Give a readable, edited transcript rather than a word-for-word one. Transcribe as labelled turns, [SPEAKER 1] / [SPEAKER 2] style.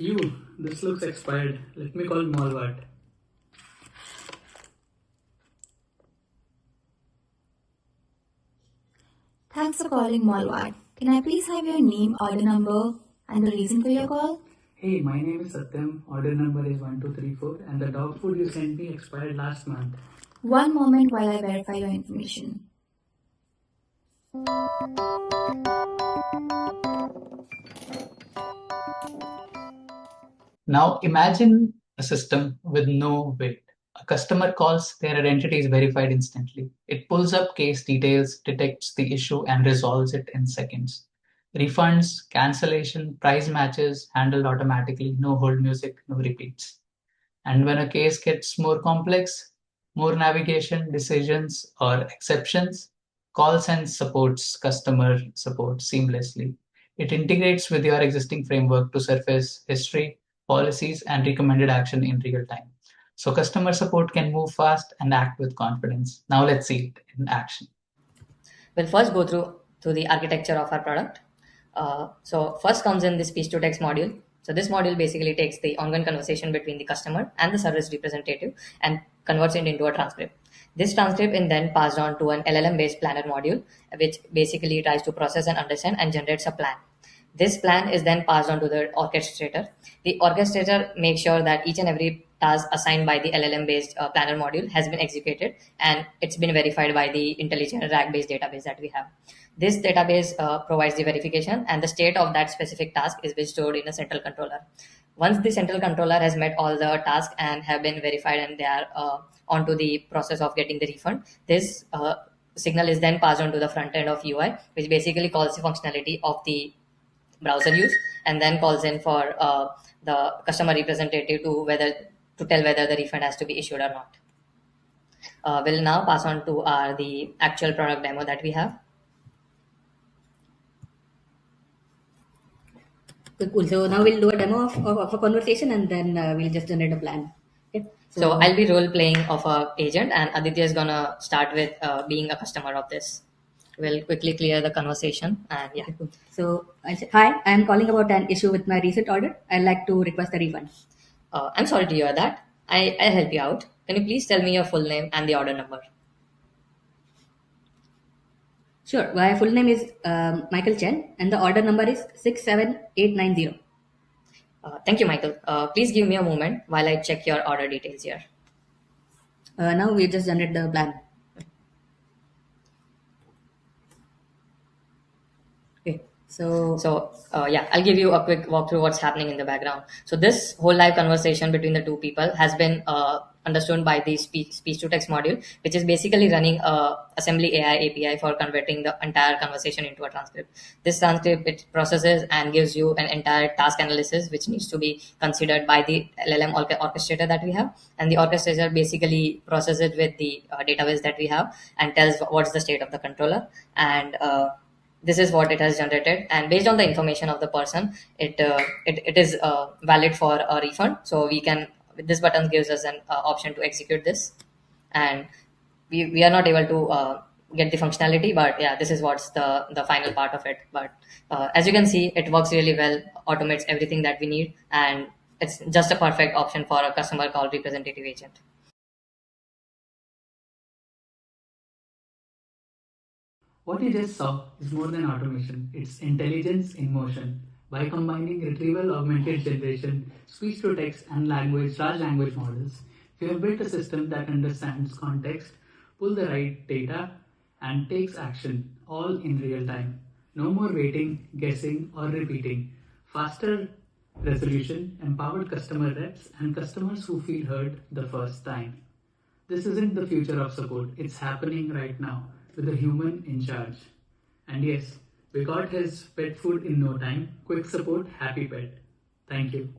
[SPEAKER 1] This looks expired. Let me call Malwart.
[SPEAKER 2] Thanks for calling Malwart. Can I please have your name, order number, and the reason for your call?
[SPEAKER 1] Hey, my name is Satyam. Order number is 1234 and the dog food you sent me expired last month.
[SPEAKER 2] One moment while I verify your information.
[SPEAKER 3] Now imagine a system with no wait. A customer calls, their identity is verified instantly. It pulls up case details, detects the issue, and resolves it in seconds. Refunds, cancellation, price matches handled automatically, no hold music, no repeats. And when a case gets more complex, more navigation, decisions, or exceptions, CallSense supports customer support seamlessly. It integrates with your existing framework to surface history, policies, and recommended action in real time. So customer support can move fast and act with confidence. Now let's see it in action.
[SPEAKER 4] We'll first go through the architecture of our product. So first comes in the speech to text module. So this module basically takes the ongoing conversation between the customer and the service representative and converts it into a transcript. This transcript is then passed on to an LLM based planner module, which basically tries to process and understand and generates a plan. This plan is then passed on to the orchestrator. The orchestrator makes sure that each and every task assigned by the LLM-based planner module has been executed and it's been verified by the intelligent RAG-based database that we have. This database provides the verification and the state of that specific task is being stored in a central controller. Once the central controller has met all the tasks and have been verified and they are onto the process of getting the refund, this signal is then passed on to the front end of UI, which basically calls the functionality of the browser use and then calls in for the customer representative to tell whether the refund has to be issued or not. We'll now pass on to the actual product demo that we have.
[SPEAKER 5] Cool. So now we'll do a demo of a conversation and then we'll just generate a plan. Okay.
[SPEAKER 4] So I'll be role playing of a agent and Aditya is gonna start with being a customer of this. We'll quickly clear the conversation and yeah.
[SPEAKER 5] Okay, cool. So I say, hi, I'm calling about an issue with my recent order. I'd like to request a refund.
[SPEAKER 4] I'm sorry to hear that. I'll help you out. Can you please tell me your full name and the order number?
[SPEAKER 5] Sure. My full name is Michael Chen and the order number is 67890.
[SPEAKER 4] Thank you, Michael. Please give me a moment while I check your order details here.
[SPEAKER 5] Now we just generate the plan. Okay.
[SPEAKER 4] So yeah, I'll give you a quick walkthrough what's happening in the background. So this whole live conversation between the two people has been understood by the speech to text module, which is basically running a assembly AI API for converting the entire conversation into a transcript. This transcript, it processes and gives you an entire task analysis, which needs to be considered by the LLM orchestrator that we have. And the orchestrator basically processes it with the database that we have and tells what's the state of the controller. And this is what it has generated, and based on the information of the person, it is valid for a refund. So we can, this button gives us an option to execute this, and we are not able to get the functionality, but yeah, this is what's the final part of it. But as you can see, it works really well, automates everything that we need, and it's just a perfect option for a customer call representative agent.
[SPEAKER 1] What you just saw is more than automation, it's intelligence in motion. By combining retrieval augmented generation, speech to text, and large language models, we have built a system that understands context, pulls the right data, and takes action, all in real time. No more waiting, guessing, or repeating. Faster resolution, empowered customer reps, and customers who feel heard the first time. This isn't the future of support, it's happening right now with a human in charge. And yes, we got his pet food in no time. Quick support, happy pet. Thank you.